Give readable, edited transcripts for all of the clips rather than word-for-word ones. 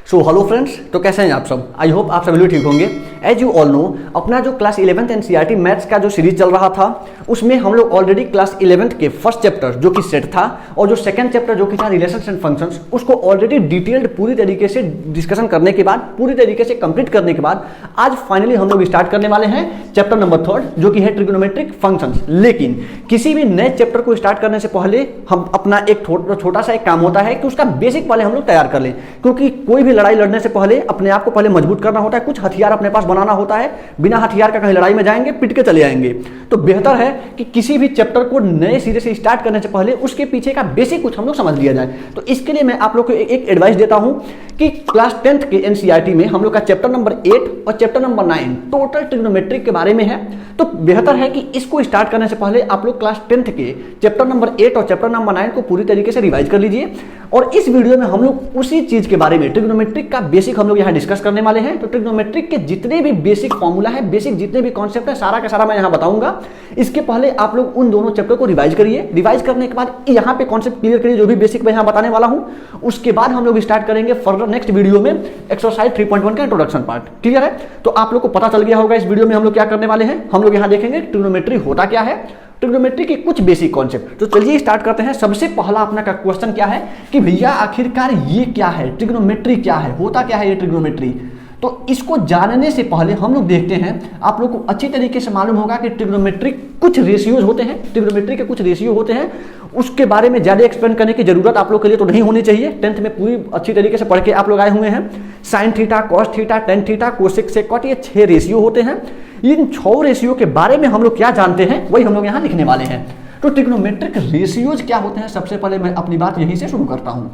So hello friends, तो कैसे हैं आप सब। आई होप आप सभी लोग ठीक होंगे। एज यू ऑल नो, अपना जो क्लास 11th एनसीईआरटी मैथ्स का जो सीरीज चल रहा था उसमें हम लोग ऑलरेडी क्लास 11th के फर्स्ट चैप्टर जो कि सेट था और जो सेकंड चैप्टर जो कि था रिलेशंस एंड फंक्शंस, उसको ऑलरेडी डिटेल्ड पूरी तरीके से डिस्कशन करने के बाद, पूरी तरीके से कंप्लीट करने के बाद आज फाइनली हम लोग स्टार्ट करने वाले हैं चैप्टर नंबर 3 जो कि है ट्रिग्नोमेट्रिक फंक्शंस। लेकिन किसी भी नए चैप्टर को स्टार्ट करने से पहले हम अपना एक छोटा सा एक काम होता है कि उसका बेसिक पहले हम लोग तैयार कर लें, क्योंकि कोई भी लड़ाई लड़ने से पहले अपने आप को पहले मजबूत करना होता है, कुछ हथियार अपने पास बनाना होता है। बिना हथियार का कहीं लड़ाई में जाएंगे पिट के चले आएंगे। तो बेहतर है कि किसी भी चैप्टर को नए सिरे से स्टार्ट करने से पहले उसके पीछे का बेसिक कुछ हम लोग समझ लिया जाए। तो इसके लिए मैं आप लोग को एक एडवाइस देता हूं कि क्लास 10th के एनसीईआरटी में हम लोग का चैप्टर नंबर 8 और चैप्टर नंबर 9 टोटल ट्रिग्नोमेट्रिक के बारे में है। तो बेहतर है कि इसको स्टार्ट करने से पहले आप लोग क्लास 10th के चैप्टर नंबर 8 और चैप्टर नंबर 9 को पूरी तरीके से रिवाइज कर लीजिए। और इस वीडियो में हम लोग उसी चीज के बारे में, ट्रिग्नोमेट्रिक का बेसिक हम लोग यहाँ डिस्कस करने वाले हैं। तो ट्रिग्नोमेट्रिक के जितने भी बेसिक फॉर्मूला है, बेसिक जितने भी कॉन्सेप्ट है, सारा का सारा मैं यहाँ बताऊंगा। इसके पहले आप लोग उन दोनों चैप्टर को रिवाइज करिए। रिवाइज करने के बाद यहाँ पे कॉन्सेप्ट क्लियर करिए जो भी बेसिक मैं यहाँ बताने वाला हूँ। उसके बाद हम लोग स्टार्ट करेंगे फर्दर नेक्स्ट वीडियो में एक्सरसाइज 3.1 का इंट्रोडक्शन पार्ट। क्लियर है? तो आप लोग को पता चल गया होगा इस वीडियो में हम लोग क्या करने वाले हैं। हम लोग यहाँ देखेंगे ट्रिग्नोमेट्री होता क्या है, ट्रिग्नोमेट्री के कुछ बेसिक कॉन्सेप्ट। तो चलिए स्टार्ट करते हैं। सबसे पहला अपना का क्वेश्चन क्या है कि भैया आखिरकार ये क्या है, ट्रिग्नोमेट्री क्या है, होता क्या है ये ट्रिग्नोमेट्री। तो इसको जानने से पहले हम लोग देखते हैं, आप लोग को अच्छी तरीके से मालूम होगा कि ट्रिग्नोमेट्रिक कुछ रेशियोज होते हैं, ट्रिग्नोमेट्री के कुछ रेशियो होते हैं। उसके बारे में ज्यादा एक्सप्लेन करने की जरूरत आप लोग के लिए तो नहीं होनी चाहिए। 10th में पूरी अच्छी तरीके से पढ़ के आप लोग आए हुए हैं। Sine theta, cos theta, tan theta, cosec सेकॉट, ये 6 रेशियो होते हैं। इन 6 रेशियो के बारे में हम लोग क्या जानते हैं वही हम लोग यहाँ लिखने वाले हैं। तो ट्रिग्नोमेट्रिक रेशियोज क्या होते हैं, सबसे पहले मैं अपनी बात यहीं से शुरू करता हूँ।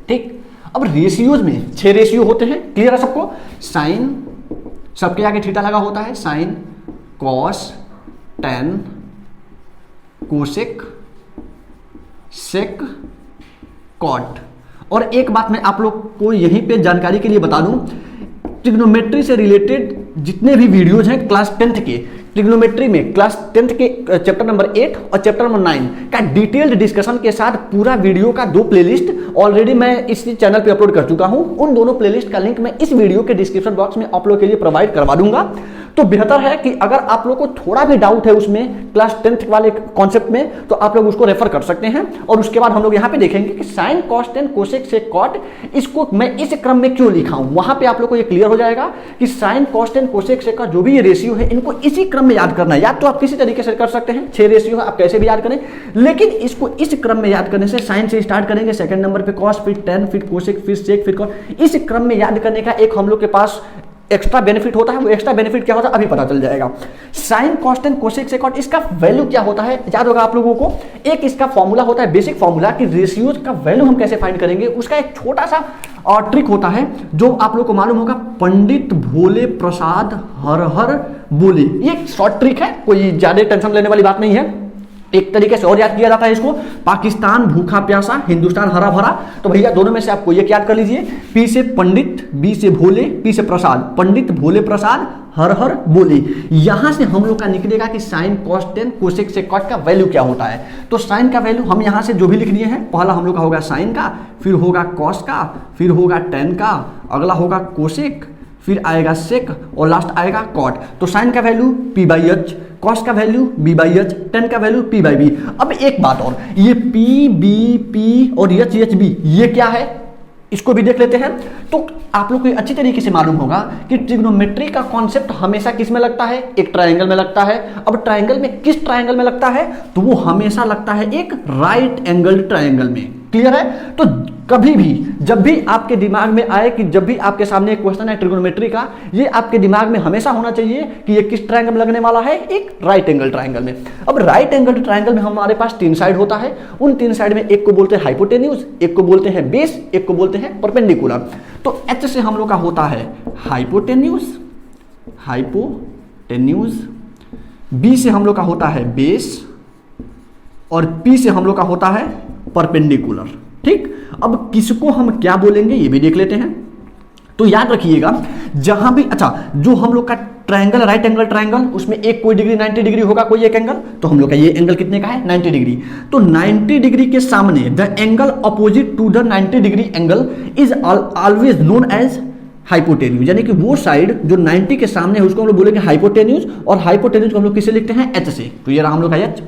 ठीक, अब रेशियोज में 6 रेशियो होते हैं। क्लियर है सबको? साइन, सबके आगे थीटा लगा होता है, sign, cos, tan, cosec, sec, cot. और एक बात मैं आप लोग को यहीं पे जानकारी के लिए बता दूं, ट्रिग्नोमेट्री से रिलेटेड जितने भी वीडियोज हैं क्लास 10th के ट्रिग्नोमेट्री में, क्लास 10th के चैप्टर नंबर 8 और चैप्टर नंबर 9 का डिटेल्ड डिस्कशन के साथ पूरा वीडियो का 2 प्लेलिस्ट ऑलरेडी मैं इसी चैनल पे अपलोड कर चुका हूं। उन दोनों प्लेलिस्ट का लिंक मैं इस वीडियो के डिस्क्रिप्शन बॉक्स में आप लोग के लिए प्रोवाइड करवा दूंगा। तो बेहतर है कि अगर आप लोग को थोड़ा भी डाउट है उसमें क्लास 10th वाले कॉन्सेप्ट में, तो आप लोग उसको रेफर कर सकते हैं। और उसके बाद हम लोग यहाँ पे देखेंगे कि sine, cos, tan, cosec, sec, cot, इसको मैं इस क्रम में क्यों लिखा हूं। वहां पे आप लोग को ये क्लियर हो जाएगा कि साइन, कॉस, टेन, कोसेक, सेक का जो भी ये रेशियो है, इनको इसी क्रम में याद करना है। याद तो आप किसी तरीके से कर सकते हैं, 6 रेशियो है, आप कैसे भी याद करें, लेकिन इसको इस क्रम में याद करने से साइन से स्टार्ट करेंगे, सेकंड नंबर पे कॉस, फिर टेन, फिर कोसेक, फिर सेक, फिर कॉट। इस क्रम में याद करने का एक हम लोग के पास एक्स्ट्रा बेनिफिट होता है। वो एक्स्ट्रा बेनिफिट क्या होता है अभी पता चल जाएगा। Sine, cos, tan, cosec, sec cot, इसका वैल्यू क्या होता है याद होगा आप लोगों को। एक इसका फॉर्मूला होता है, बेसिक फॉर्मूला, कि रेशियोज का वैल्यू हम कैसे फाइंड करेंगे। उसका एक छोटा सा और ट्रिक होता है जो आप लोग को मालूम होगा, पंडित भोले प्रसाद हर हर बोले। ये शॉर्ट ट्रिक है, कोई ज्यादा टेंशन लेने वाली बात नहीं है। एक तरीके से और याद किया जाता है इसको, पाकिस्तान भूखा प्यासा, हिंदुस्तान हरा भरा। तो भैया दोनों में से आपको ये याद कर लीजिए, पी से पंडित, बी से भोले, पी से प्रसाद, पंडित भोले प्रसाद हर हर बोले। यहां से हम लोग का निकलेगा कि sine, cos, tan, cosec, sec cot का वैल्यू क्या होता है। तो साइन का वैल्यू हम यहां से जो भी लिख दिए हैं, पहला हम लोग का होगा साइन का, फिर होगा कॉस का, फिर होगा टेन का, अगला होगा कोसेक, फिर आएगा सेक और लास्ट आएगा कॉट। तो साइन का value P by H, cos का value B by H, tan का वैल्यू पी बाई बी। अब एक बात और, ये पी बी पी और एच एच बी ये क्या है, इसको भी देख लेते हैं। तो आप लोग को अच्छी तरीके से मालूम होगा कि ट्रिग्नोमेट्री का कॉन्सेप्ट हमेशा किस में लगता है, एक ट्रायंगल में लगता है। अब ट्रायंगल में किस ट्रायंगल में लगता है, तो वो हमेशा लगता है एक राइट एंगल ट्रायंगल में। क्लियर है? तो कभी भी जब भी आपके दिमाग में आए कि जब भी आपके सामने एक क्वेश्चन है ट्रिग्नोमेट्री का, ये आपके दिमाग में हमेशा होना चाहिए कि ये किस ट्रायंगल में लगने वाला है, एक राइट एंगल ट्रायंगल में। अब राइट एंगल ट्रायंगल में हमारे पास 3 साइड होता है। उन 3 साइड में एक को बोलते हैं हाइपोटेन्यूज, एक को बोलते हैं बेस, एक को बोलते हैं परपेंडिकुलर। तो एच से हम लोग का होता है हाइपोटेन्यूज, हाइपोटेन्यूज, बी से हम लोग का होता है बेस और पी से हम लोग का होता है परपेंडिकुलर। ठीक, अब किसको हम क्या बोलेंगे ये भी देख लेते हैं। तो याद रखिएगा जहां भी, अच्छा जो हम लोग का ट्रायंगल, राइट एंगल ट्रायंगल, उसमें एक कोई डिग्री 90 डिग्री होगा, कोई एक एंगल, तो हम लोग का ये एंगल कितने का है 90 डिग्री। तो 90 डिग्री के सामने the angle opposite to the 90 degree angle is always known as hypotenuse, यानी कि वो साइड जो 90 के सामने है उसको हम लोग बोलेंगे हाइपोटेन्यूज, और हाइपोटेन्यूज को हम लोग किसे लिखते हैं एच से। तो ये रहा हम लोग का एच।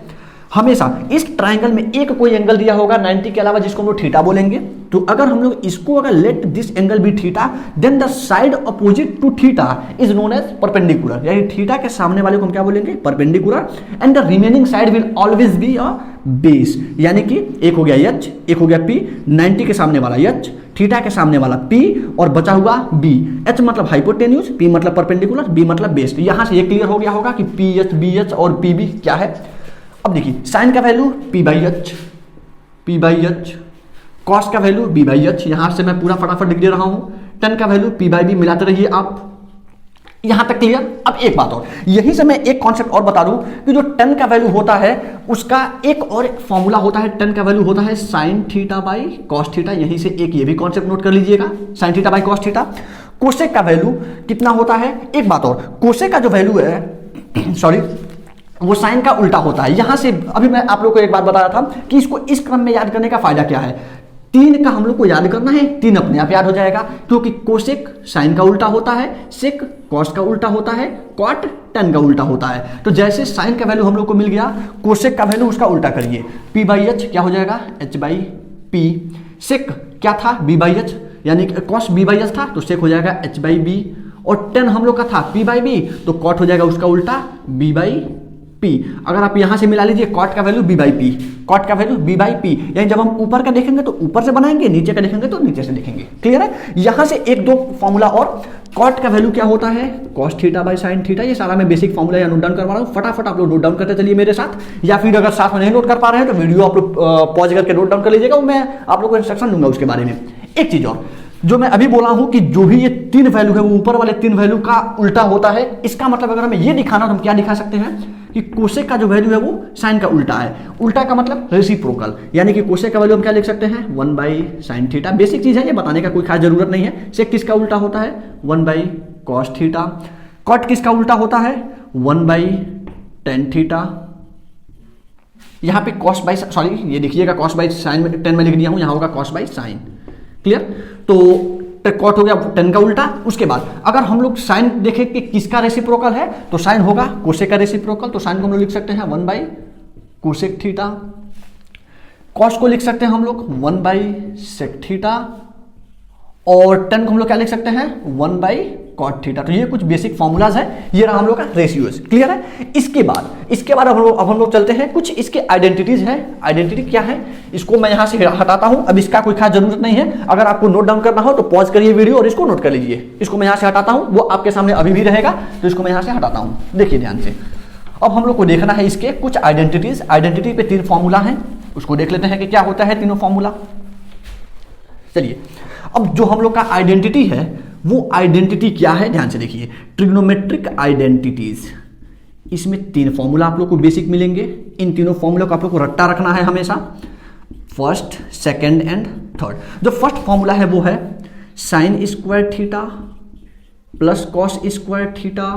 हमेशा इस ट्रायंगल में एक कोई एंगल दिया होगा 90 के अलावा जिसको हम लोग थीटा बोलेंगे। तो अगर हम लोग इसको अगर let this angle be theta, then the side opposite to theta is known as perpendicular, यानी थीटा के सामने वाले को हम क्या बोलेंगे perpendicular, and the remaining side will always be a base, यानी कि एक हो गया एच, एक हो गया पी, 90 के सामने वाला एच, थीटा के सामने वाला पी, और बचा हुआ बी। एच मतलब हाइपोटेन्यूज, पी मतलब परपेंडिकुलर, बी मतलब बेस। यहां से ये क्लियर हो गया होगा कि पी एच, बी एच और पी बी क्या है। अब देखिए साइन का value P by H, cos का वैल्यू बी बाई एच, यहां से मैं पूरा फटाफट लिख दे रहा हूं, टेन का वैल्यू पी बाई बी, मिलाते रहिए आप। यहां तक क्लियर। अब एक बात और, यहीं से मैं एक कॉन्सेप्ट और बता दूं कि जो टेन का वैल्यू होता है उसका एक और फॉर्मूला होता है, टेन का वैल्यू होता है sine theta by cos theta. यहीं से एक ये भी कॉन्सेप्ट नोट कर लीजिएगा, sine theta by cos theta. Cosec का वैल्यू कितना होता है, एक बात और, कोसेक का जो वैल्यू है सॉरी वो साइन का उल्टा होता है। यहां से अभी मैं आप लोग को एक बात बता रहा था कि इसको इस क्रम में याद करने का फायदा क्या है। 3 का हम लोग को याद करना है, 3 अपने आप याद हो जाएगा, क्योंकि कोसेक साइन का उल्टा होता है, सेक कॉस का उल्टा होता है, कॉट टेन का उल्टा होता है। तो जैसे साइन का वैल्यू हम लोग को मिल गया, कोसेक का वैल्यू उसका उल्टा करिए, पी बाई एच क्या हो जाएगा एच बाई पी। सेक क्या था बी बाई एच, यानी कॉस बी बाई एच था तो सेक हो जाएगा एच बाई बी, और टेन हम लोग का था पी बाई बी तो कॉट हो जाएगा उसका उल्टा बी बाई पी। अगर आप यहां से मिला लीजिए कॉट का value B by P, cot का वैल्यू बी बाई पी, यानी जब हम ऊपर का देखेंगे तो ऊपर से बनाएंगे, नीचे का देखेंगे तो नीचे से देखेंगे। क्लियर है। यहां से एक दो फॉर्मूला और, कॉट का वैल्यू क्या होता है cos theta by sine theta. ये सारा मैं बेसिक फॉर्मूला या नोट डाउन करवा रहा हूं, फटाफट आप लोग नोट डाउन करते चलिए मेरे साथ, या फिर अगर साथ में नहीं नोट कर पा रहे हैं तो वीडियो आप लोग पॉज करके नोट डाउन कर लीजिएगा, मैं आप लोग को इंस्ट्रक्शन दूंगा उसके बारे में। एक चीज और जो मैं अभी बोला हूं कि जो भी ये 3 वैल्यू है वो ऊपर वाले 3 वैल्यू का उल्टा होता है। इसका मतलब अगर हमें ये दिखाना तो हम क्या दिखा सकते हैं कि कोसेक का जो वैल्यू है वो साइन का उल्टा है। उल्टा का मतलब रेसिप्रोकल, यानी कि कोसेक का वैल्यू हम क्या लिख सकते हैं 1 बाई साइन थीटा। बेसिक चीज है, ये बताने का कोई खास जरूरत नहीं है। सेक किसका उल्टा होता है 1 बाई कॉस थीटा। कॉट किसका उल्टा होता है 1 बाई टेन थीटा। यहां पे कॉस बाई सॉरी ये देखिएगा कॉस बाई साइन में 10 में लिख दिया हूं, यहां होगा कॉस बाई साइन। क्लियर। तो कॉट हो गया 10 का उल्टा। उसके बाद अगर हम लोग साइन देखें कि किसका रेसिप्रोकल है तो साइन होगा कोसेक का रेसिप्रोकल, तो साइन को हम लोग लिख सकते हैं 1 बाई कोसेक थीटा। कॉस को लिख सकते हैं हम लोग 1 बाई सेक थीटा, और 10 को हम लोग क्या लिख सकते हैं 1 बाई कॉट थीटा। तो ये कुछ बेसिक फॉर्मूलाज है, ये रहा हम लोग का रेशियोज। क्लियर है। इसके बाद अब हम लोग चलते हैं कुछ इसके आइडेंटिटीज हैं। आइडेंटिटी क्या है इसको मैं यहां से हटाता हूं, अब इसका कोई खास जरूरत नहीं है। अगर आपको नोट डाउन करना हो तो पॉज करिए वीडियो और इसको नोट कर लीजिए। इसको मैं यहां से हटाता हूं, वो आपके सामने अभी भी रहेगा, तो इसको मैं यहां से हटाता हूं। देखिए ध्यान से, अब हम लोग को देखना है इसके कुछ आइडेंटिटीज। आइडेंटिटी पे 3 फॉर्मूला है, उसको देख लेते हैं कि क्या होता है तीनों फॉर्मूला। चलिए, अब जो हम लोग का आइडेंटिटी है वो आइडेंटिटी क्या है ध्यान से देखिए, ट्रिग्नोमेट्रिक आइडेंटिटीज। इसमें 3 फॉर्मूला आप लोग को बेसिक मिलेंगे। इन तीनों फॉर्मूला को आप लोग को रट्टा रखना है हमेशा, फर्स्ट, सेकंड एंड थर्ड। जो फर्स्ट फॉर्मूला है वो है sine square theta plus cos square theta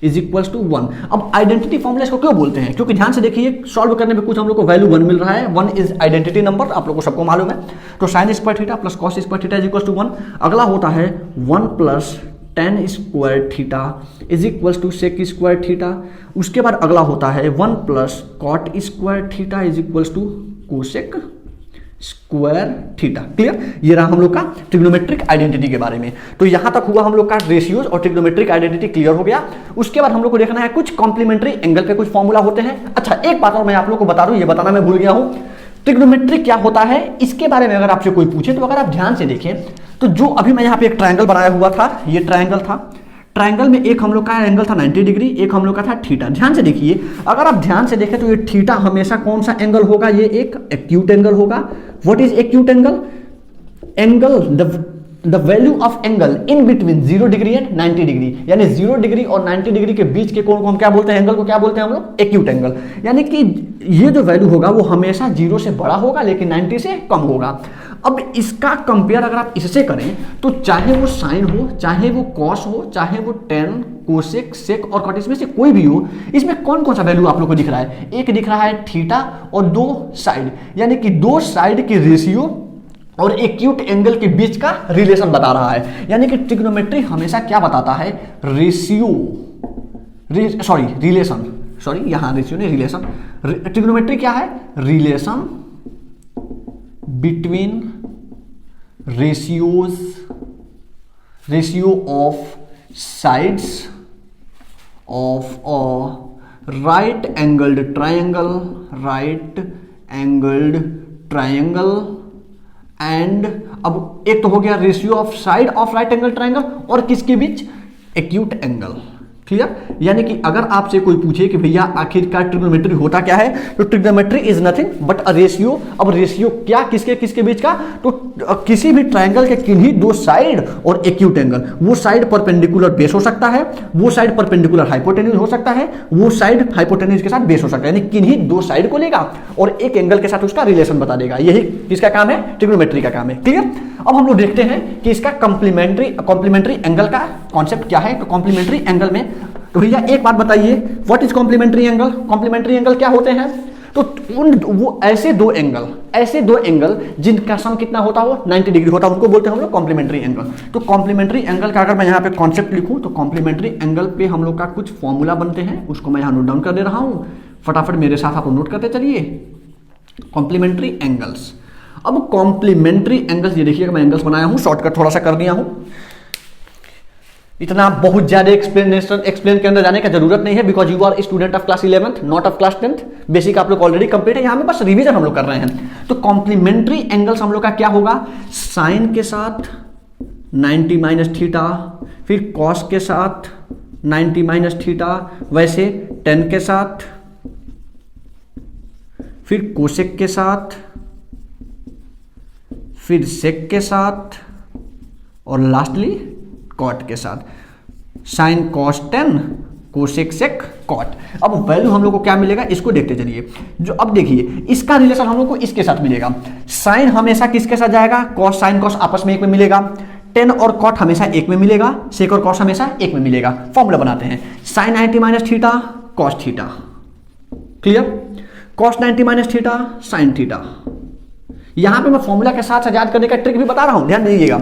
is equals to 1। अब आइडेंटिटी फॉर्मूला इसको क्यों बोलते हैं, क्योंकि ध्यान से देखिए सॉल्व करने में कुछ हम लोग को वैल्यू 1 मिल रहा है। 1 इज आइडेंटिटी नंबर, आप लोग को सबको मालूम है। तो sine square theta plus cos square theta is equals to 1। अगला होता है 1 plus tan square theta is equals to sec square theta. उसके बाद अगला होता है 1 plus cot square theta is equals to cosec square theta. Clear. ये रहा हम लोग का ट्रिग्नोमेट्रिक आइडेंटिटी के बारे में। तो यहां तक हुआ हम लोग का रेशियोज और ट्रिग्नोमेट्रिक आइडेंटिटी क्लियर हो गया। उसके बाद हम लोग को देखना है कुछ कॉम्प्लीमेंट्री एंगल पे कुछ फॉर्मूला होते हैं। अच्छा एक बात और मैं आप लोग को बता दूं, ये बताना मैं भूल गया हूं, ट्रिग्नोमेट्रिक क्या होता है इसके बारे में अगर आपसे कोई पूछे तो अगर आप ध्यान से देखें तो जो अभी मैं यहाँ पे एक ट्रायंगल बनाया हुआ था, ये ट्रायंगल था। ट्रायंगल में एक हम लोग का एंगल था 90 डिग्री, एक हम लोग का था थीटा। ध्यान से देखिए, अगर आप ध्यान से देखें तो ये थीटा हमेशा कौन सा एंगल होगा, ये एक एक्यूट एंगल होगा। What is acute angle? Angle the the value of angle in between 0 degree and 90 degree, यानी 0 डिग्री और 90 डिग्री के बीच के कोण को हम क्या बोलते हैं, एंगल को क्या बोलते हैं हम लोग, एक्यूट एंगल। यानी कि ये जो वैल्यू होगा वो हमेशा 0 से बड़ा होगा लेकिन 90 से कम होगा। अब इसका कंपेयर अगर आप इससे करें तो चाहे वो साइन हो, चाहे वो कॉस हो, चाहे वो टेन, कोसेक, सेक और कॉट, इसमें से कोई भी हो, इसमें कौन कौन सा वैल्यू आप लोग को दिख रहा है, एक दिख रहा है थीटा और 2 साइड, यानी कि 2 साइड के रेशियो और एक्यूट एंगल के बीच का रिलेशन बता रहा है। यानी कि ट्रिग्नोमेट्री हमेशा क्या बताता है, रेशियो, यहां रेशियो नहीं, रिलेशन। ट्रिग्नोमेट्री क्या है, relation between ratio of sides of a right angled triangle and, अब एक तो हो गया ratio of side of right angle triangle और किसके बीच, एक्यूट एंगल। क्लियर। यानी कि अगर आपसे कोई पूछे कि भैया आखिरकार ट्रिग्नोमेट्री होता क्या है, तो trigonometry is nothing but a ratio. अब रेशियो क्या, किसके किसके बीच का, तो किसी भी ट्रायंगल के किन्हीं 2 साइड और एक्यूट एंगल, वो साइड परपेंडिकुलर बेस हो सकता है, वो साइड परपेंडिकुलर हाइपोटेन्यूज हो सकता है, वो साइड हाइपोटेन्यूज के साथ बेस हो सकता है, यानी किन्हीं 2 साइड को लेगा और एक एंगल के साथ उसका रिलेशन बता देगा। यही किसका काम है, ट्रिग्नोमेट्री का काम है। क्लियर। अब हम लोग देखते हैं कि इसका कॉम्प्लीमेंट्री एंगल का कॉन्सेप्ट क्या है। तो कॉम्प्लीमेंट्री एंगल में, तो भैया एक बात बताइए, what is complementary angle. Complementary angle क्या होते हैं, तो वो ऐसे दो एंगल जिनका सम कितना होता हो, 90 डिग्री होता है, उनको बोलते हैं हम लोग कॉम्प्लीमेंट्री एंगल। तो कॉम्प्लीमेंट्री एंगल का अगर मैं यहाँ पे कॉन्सेप्ट लिखूं तो कॉम्प्लीमेंट्री एंगल पे हम लोग का कुछ फॉर्मूला बनते हैं, उसको मैं यहाँ नोट डाउन कर दे रहा हूं, फटाफट मेरे साथ आप नोट करते चलिए। कॉम्प्लीमेंट्री एंगल्स, अब कॉम्प्लीमेंट्री एंगल्स, ये देखिएगा मैं एंगल्स बनाया हूं, शॉर्टकट थोड़ा सा कर दिया हूं, इतना बहुत ज्यादा एक्सप्लेन के अंदर जाने का जरूरत नहीं है, because you are student of class 11th not of class 10th। Basic आप लोग ऑलरेडी कंप्लीट है, यहां में बस रिवीजन हम लोग कर रहे हैं। तो कॉम्प्लीमेंट्री एंगल्स हम लोग का क्या होगा, साइन के साथ 90 माइनस थीटा, फिर कॉस के साथ 90 माइनस थीटा, वैसे टेन के साथ, फिर कोसेक के साथ, फिर सेक के साथ और लास्टली कॉट के साथ, sine cos 10 cosec sec cot. अब वैल्यू हम लोग को क्या मिलेगा, इसको देखते चलिए। जो अब देखिए इसका रिलेशन हम लोग को इसके साथ मिलेगा, साइन हमेशा किसके साथ जाएगा, कॉस साइन कॉस आपस में एक में मिलेगा, 10 और कॉट हमेशा एक में मिलेगा, सेक और कॉस हमेशा एक में मिलेगा। फॉर्मूला बनाते हैं, sine 90 minus theta cos theta, clear, cos 90 minus theta sine theta. यहां पे मैं फॉर्मूला के साथ याद करने का ट्रिक भी बता रहा हूं, ध्यान दीजिएगा।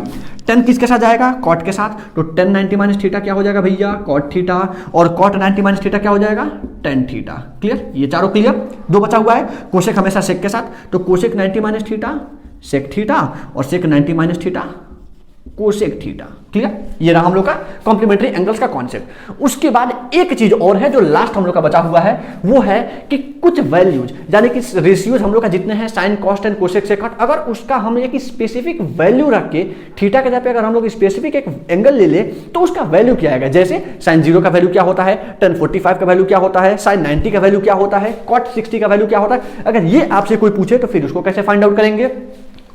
10 किसके साथ जाएगा, कॉट के साथ, तो 10 90 माइनस थीटा क्या हो जाएगा भैया, कॉट थीटा, और कॉट 90 माइनस थीटा क्या हो जाएगा, टेन थीटा। क्लियर, ये चारों क्लियर। 2 बचा हुआ है, कोसेक हमेशा सेक के साथ, तो cosec 90 minus theta sec theta और sec 90 minus theta cosec theta. Clear, ये रहा हम लोग का कॉम्प्लीमेंट्री एंगल्स का कॉन्सेप्ट। उसके बाद एक चीज और है जो लास्ट हम लोग का बचा हुआ है, वो है कि कुछ वैल्यूज, यानी कि रेशियोज हम लोग का जितने हैं sine cos tan cosec sec, अगर उसका हम एक स्पेसिफिक वैल्यू रख के थीटा के जगह पे अगर हम लोग स्पेसिफिक एक एंगल ले ले तो उसका वैल्यू क्या आएगा। जैसे साइन 0 का वैल्यू क्या होता है, टेन 45 का वैल्यू क्या होता है, साइन 90 का वैल्यू क्या होता है, कॉट 60 का वैल्यू क्या होता है। अगर ये आपसे कोई पूछे तो फिर उसको कैसे फाइंड आउट करेंगे।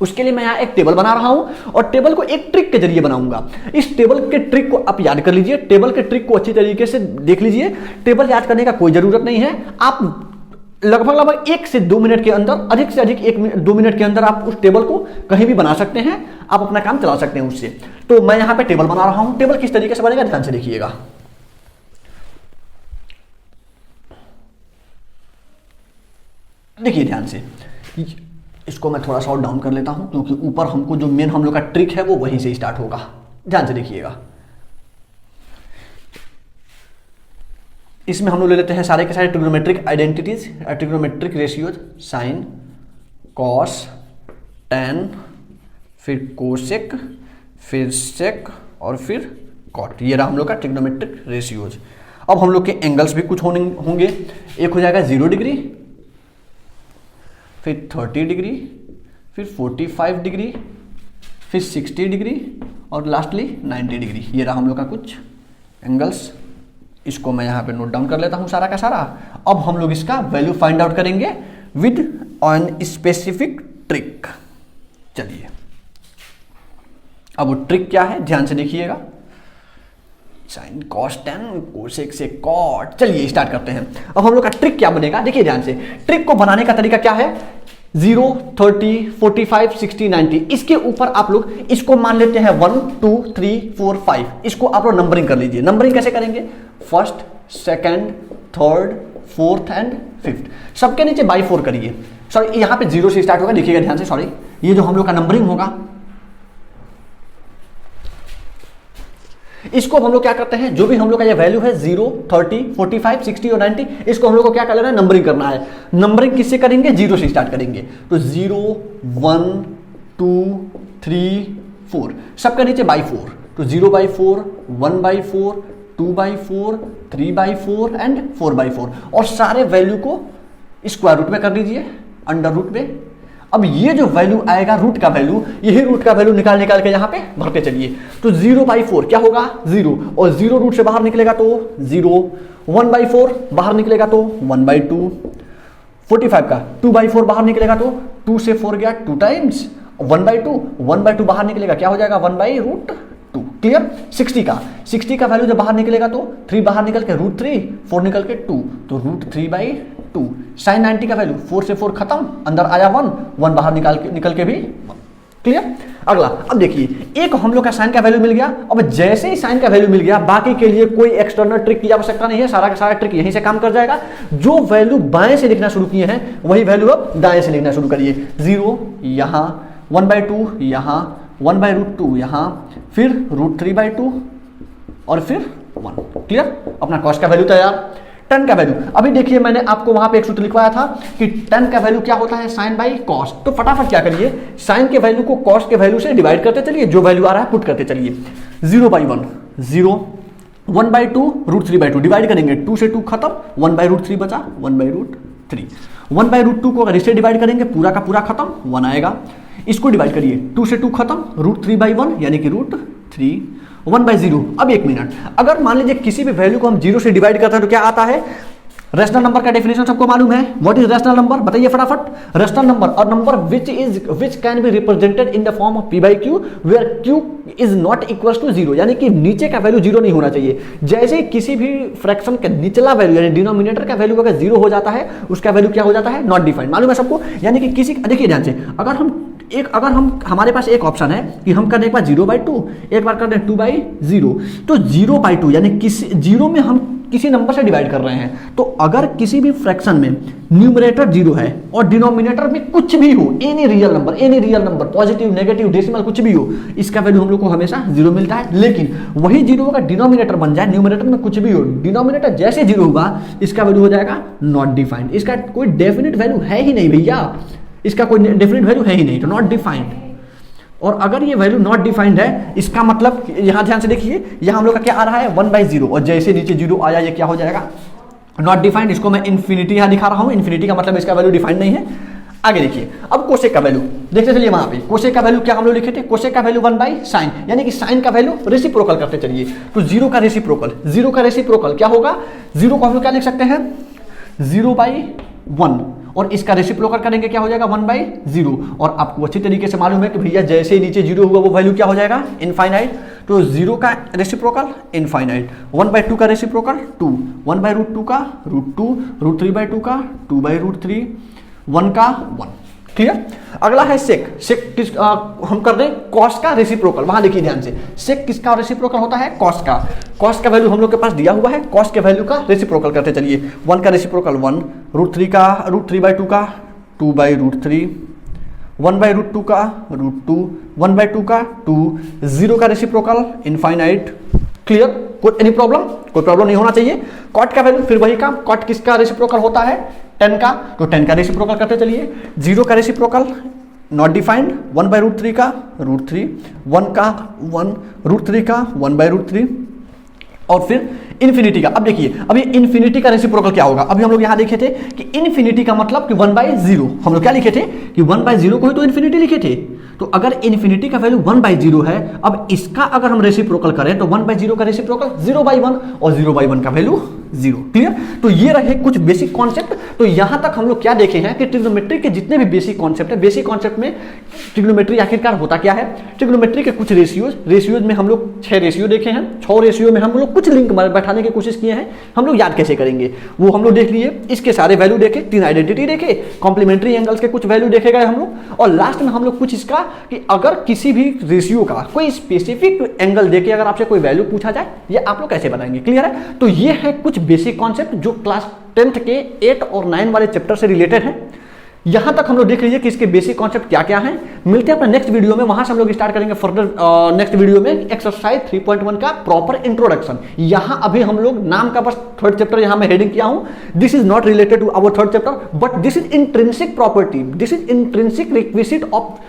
उसके लिए मैं यहाँ एक टेबल बना रहा हूं और टेबल को एक ट्रिक के जरिए बनाऊंगा। इस टेबल के ट्रिक को आप याद कर लीजिए, टेबल के ट्रिक को अच्छी तरीके से देख लीजिए। टेबल याद करने का कोई जरूरत नहीं है, आप लगभग 1 से 2 मिनट के अंदर, अधिक से अधिक 1-2 मिनट के अंदर आप उस टेबल को कहीं भी बना सकते हैं, आप अपना काम चला सकते हैं उससे। तो मैं यहाँ पे टेबल बना रहा हूं, टेबल किस तरीके से बनेगा ध्यान से देखिएगा। देखिए ध्यान से, इसको मैं थोड़ा सा और डाउन कर लेता हूं क्योंकि ऊपर हमको जो मेन हम लोग का ट्रिक है वो वहीं से स्टार्ट होगा। ध्यान से देखिएगा, इसमें हम लोग ले लेते हैं सारे के सारे trigonometric identities, trigonometric ratios, sign cos ten, फिर कोसेक, फिर सेक और फिर कॉट। ये रहा हम लोग का ट्रिग्नोमेट्रिक रेशियोज। अब हम लोग के एंगल्स भी कुछ होंगे। एक हो जाएगा 0 डिग्री, फिर 30 डिग्री, फिर 45 डिग्री, फिर 60 डिग्री और लास्टली 90 डिग्री। ये रहा हम लोग का कुछ एंगल्स। इसको मैं यहाँ पे नोट डाउन कर लेता हूँ सारा का सारा। अब हम लोग इसका वैल्यू फाइंड आउट करेंगे विद ऑन स्पेसिफिक ट्रिक। चलिए अब वो ट्रिक क्या है ध्यान से देखिएगा, साइन कॉस टेन कोसेक से कॉट। चलिए स्टार्ट करते हैं। अब हम लोग का ट्रिक क्या बनेगा देखिए ध्यान से। ट्रिक को बनाने का तरीका क्या है, 0, 30, 45, 60, 90, इसके ऊपर आप लोग इसको मान लेते हैं 1, 2, 3, 4, 5, इसको आप लोग नंबरिंग कर लीजिए। नंबरिंग कैसे करेंगे, first, second, third, fourth and fifth, सबके नीचे बाई 4 करिए। सॉरी यहां पे 0 से स्टार्ट होगा, देखिएगा ध्यान से। सॉरी ये जो हम लोग का नंबरिंग होगा इसको हम लोग क्या करते हैं, जो भी हम लोग का ये वैल्यू है 0, 30, 45, 60 और 90, इसको हम लोग को क्या करना है, नंबरिंग करना है। नंबरिंग किससे करेंगे, 0 से स्टार्ट करेंगे। तो 0, 1, 2, 3, 4, सबका नीचे बाई 4। तो 0/4, 1/4, 2/4, 3/4 एंड 4/4, और सारे वैल्यू को स्क्वायर रूट में कर लीजिए, अंडर रूट में। अब ये जो वैल्यू आएगा रूट का वैल्यू, यही रूट का वैल्यू निकाल के यहाँ पे भरते चलिए। तो 0/4 क्या होगा, 0, और 0 रूट से बाहर निकलेगा तो 0, 1/4 बाहर निकलेगा तो 1/2, 45 का 2/4 बाहर निकलेगा तो 2 से 4 गया 2 टाइम्स, 1/2 बाहर निकलेगा क्या हो जाएगा 1/√2। क्लियर। 60 का वैल्यू जब बाहर निकलेगा तो 3 बाहर निकल के √3, 4 निकल के 2, तो √3/2। साइन 90 का वैल्यू 4 से 4 खत्म, अंदर आया 1 बाहर निकल के भी 1। क्लियर। अगला अब देखिए, एक हम लोग का साइन का वैल्यू मिल गया। अब जैसे ही साइन का वैल्यू मिल गया, बाकी के लिए कोई एक्सटर्नल ट्रिक की आवश्यकता नहीं है, सारा का सारा ट्रिक यहीं से काम कर जाएगा। जो वैल्यू बाएं से लिखना शुरू किए हैं वही वैल्यू अब दाएं से लिखना शुरू करिए। 0 यहाँ, 1/2 यहाँ, 1/√2 यहाँ, फिर √3/2 और फिर 1। क्लियर। अपना कॉस का वैल्यू तैयार। टन का वैल्यू, अभी देखिए मैंने आपको वहां पे एक सूत्र लिखवाया था कि टन का वैल्यू क्या होता है, साइन बाई कॉस। तो फटाफट क्या करिए, साइन के वैल्यू को कॉस के वैल्यू से डिवाइड करते चलिए, जो वैल्यू आ रहा है पुट करते चलिए। 0/1 0, 1/2 √3/2 डिवाइड करेंगे, 2 से 2 खत्म, 1/√3 बचा, 1/√3। 1/√2 को अगर इससे डिवाइड करेंगे पूरा का पूरा खत्म, 1 आएगा। इसको डिवाइड करिए, 2 से 2 खत्म, √3/1 यानी कि √3, 1/0। अब 1 मिनट, अगर मान लीजिए किसी भी वैल्यू को हम 0 से डिवाइड करते हैं तो क्या आता है, रेशनल नंबर का डेफिनेशन सबको मालूम है। व्हाट इज रेशनल नंबर, बताइए फटाफट। रेशनल नंबर और number which can be represented in the form of p/q where q is not equal to 0, यानी कि नीचे का वैल्यू 0 नहीं होना चाहिए। जैसे किसी भी फ्रैक्शन का निचला वैल्यू यानी डिनोमिनेटर का वैल्यू अगर 0 हो जाता है, उसका वैल्यू क्या हो जाता है, नॉट डिफाइंड। मालूम है सबको। यानी कि किसी, देखिए ध्यान से, अगर हम हमारे पास एक ऑप्शन है कि हम कर दें एक बार 0/2, एक बार कर दें 2/0, तो 0/2 यानी किसी 0 में हम किसी नंबर से डिवाइड कर रहे हैं। तो अगर किसी भी फ्रैक्शन में न्यूमरेटर 0 है और डिनोमिनेटर में कुछ भी हो, any real number, positive, negative, decimal कुछ भी हो, इसका वैल्यू हम लोग को हमेशा 0 मिलता है। लेकिन वही 0 अगर डिनोमिनेटर बन जाए, न्यूमरेटर में कुछ भी हो, डिनोमिनेटर जैसे 0 होगा इसका वैल्यू हो जाएगा नॉट डिफाइंड। इसका कोई डेफिनेट वैल्यू है ही नहीं भैया, इसका कोई डेफिनेट वैल्यू है ही नहीं, तो नॉट डिफाइंड। और अगर ये वैल्यू नॉट डिफाइंड है, इसका मतलब यहां ध्यान से देखिए, यहां हम लोग का क्या आ रहा है 1/0, और जैसे नीचे 0 आया ये क्या हो जाएगा, नॉट डिफाइंड। इसको मैं इन्फिनिटी यहां दिखा रहा हूं, इन्फिनिटी का मतलब इसका वैल्यू डिफाइंड नहीं है। आगे देखिए, अब कोसेक का वैल्यू देखते चलिए। वहां पे कोसेक का वैल्यू क्या हम लोग लिखे थे, कोसेक का वैल्यू 1/sin, यानी कि साइन का वैल्यू रेसिप्रोकल करते चलिए। तो 0 का रेसिप्रोकल क्या होगा, 0 को हम लोग क्या लिख सकते हैं 0/1, और इसका रेसिप्रोकल करेंगे क्या हो जाएगा 1/0। और आपको अच्छी तरीके से मालूम है कि भैया जैसे ही नीचे 0 होगा वो वैल्यू क्या हो जाएगा, इनफाइनाइट। तो 0 का रेसिप्रोकल इनफाइनाइट, 1/2 का रेसिप्रोकल 2, 1/√2 का √2, √3/2 का 2/√3, 1 का 1। क्लियर। अगला है सेक। सेक हम कर रहे हैं कॉस का रेसिप्रोकल। वहां देखिए ध्यान से, सेक किसका रेसिप्रोकल होता है, कॉस का। कॉस का वैल्यू हम लोग के पास दिया हुआ है, कॉस के वैल्यू का रेसिप्रोकल करते चलिए। 1 का रेसिप्रोकल 1, √3 का √3/2 का 2/√3, 1/√2 का √2, 1/2 का 2, 0 का रेसिप्रोकल इनफाइनाइट। क्लियर। कोई एनी प्रॉब्लम, कोई प्रॉब्लम नहीं होना चाहिए। कॉट का वैल्यू फिर वही काम, कॉट किसका रेसिप्रोकल होता है 10 का, तो 10 का रेसिप्रोकल करते चलिए। 0 का रेसिप्रोकल नॉट डिफाइंड, 1/√3 का √3, 1 का 1, √3 का 1/√3, और फिर इन्फिनिटी का। अब देखिए, अभी इन्फिनिटी का रेसिप्रोकल क्या होगा, अभी हम लोग यहां देखे थे कि इन्फिनिटी का मतलब कि 1/0। हम लोग क्या लिखे थे कि 1/0 को ही तो इन्फिनिटी लिखे थे। तो अगर इन्फिनिटी का वैल्यू 1/0 है, अब इसका अगर हम रेसिप्रोकल करें तो 1/0 का रेसिप्रोकल 0/1, और 0/1 का वैल्यू 0। क्लियर? तो ये रहे कुछ बेसिक कॉन्सेप्ट। तो यहां तक हम लोग क्या देखे हैं कि ट्रिग्नोमेट्री के जितने भी बेसिक कॉन्सेप्ट है, बेसिक कॉन्सेप्ट में ट्रिग्नोमेट्री आखिरकार होता क्या है, ट्रिग्नोमेट्री के कुछ रेशियोज में हम लोग 6 रेशियो देखे हैं। 6 रेशियो में हम लोग कुछ लिंक बैठाने की कोशिश किए हैं, हम लोग याद कैसे करेंगे वो हम लोग देख लिए। इसके सारे वैल्यू देखे, 3 आइडेंटिटी देखे, कॉम्प्लीमेंट्री एंगल्स के कुछ वैल्यू देखे गए हम लोग, और लास्ट में हम लोग कुछ इसका कि अगर किसी भी रेशियो का कोई स्पेसिफिक एंगल देके अगर आपसे कोई वैल्यू पूछा जाए, ये आप लोग कैसे बनाएंगे। क्लियर है? तो ये है कुछ बेसिक कॉन्सेप्ट जो क्लास 10th के 8 और 9 वाले चैप्टर से रिलेटेड है। यहां तक हम लोग देख लीजिए कि इसके बेसिक कॉन्सेप्ट क्या क्या हैं। मिलते हैं अपने नेक्स्ट वीडियो में, वहां से हम लोग स्टार्ट करेंगे फर्दर नेक्स्ट वीडियो में एक्सरसाइज 3.1 का प्रॉपर इंट्रोडक्शन। यहां अभी हम लोग नाम का बस 3rd चैप्टर यहां मैं हेडिंग किया हूं, this is not related to our 3rd chapter but this is intrinsic property, this is intrinsic requisite of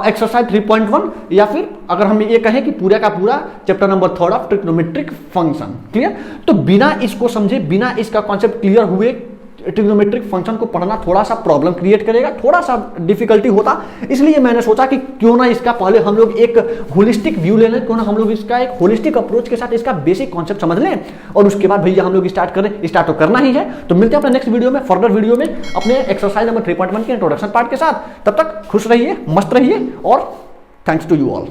exercise 3.1, या फिर अगर हम ये कहें कि पूरा का पूरा chapter number 3rd of trigonometric function. Clear? तो बिना इसको समझे, बिना इसका कॉन्सेप्ट क्लियर हुए ट्रिग्नोमेट्रिक फंक्शन को पढ़ना थोड़ा सा प्रॉब्लम क्रिएट करेगा, थोड़ा सा डिफिकल्टी होता। इसलिए मैंने सोचा कि क्यों ना इसका पहले हम लोग एक होलिस्टिक व्यू ले लें, क्यों ना हम लोग इसका एक होलिस्टिक अप्रोच के साथ इसका बेसिक कॉन्सेप्ट समझ लें, और उसके बाद भैया हम लोग स्टार्ट करें। स्टार्ट तो करना ही है। तो मिलते हैं अपने नेक्स्ट वीडियो में, फर्दर वीडियो में अपने एक्सरसाइज नंबर 3.1 के इंट्रोडक्शन पार्ट के साथ। तब तक खुश रहिए, मस्त रहिए, और थैंक्स टू यू ऑल।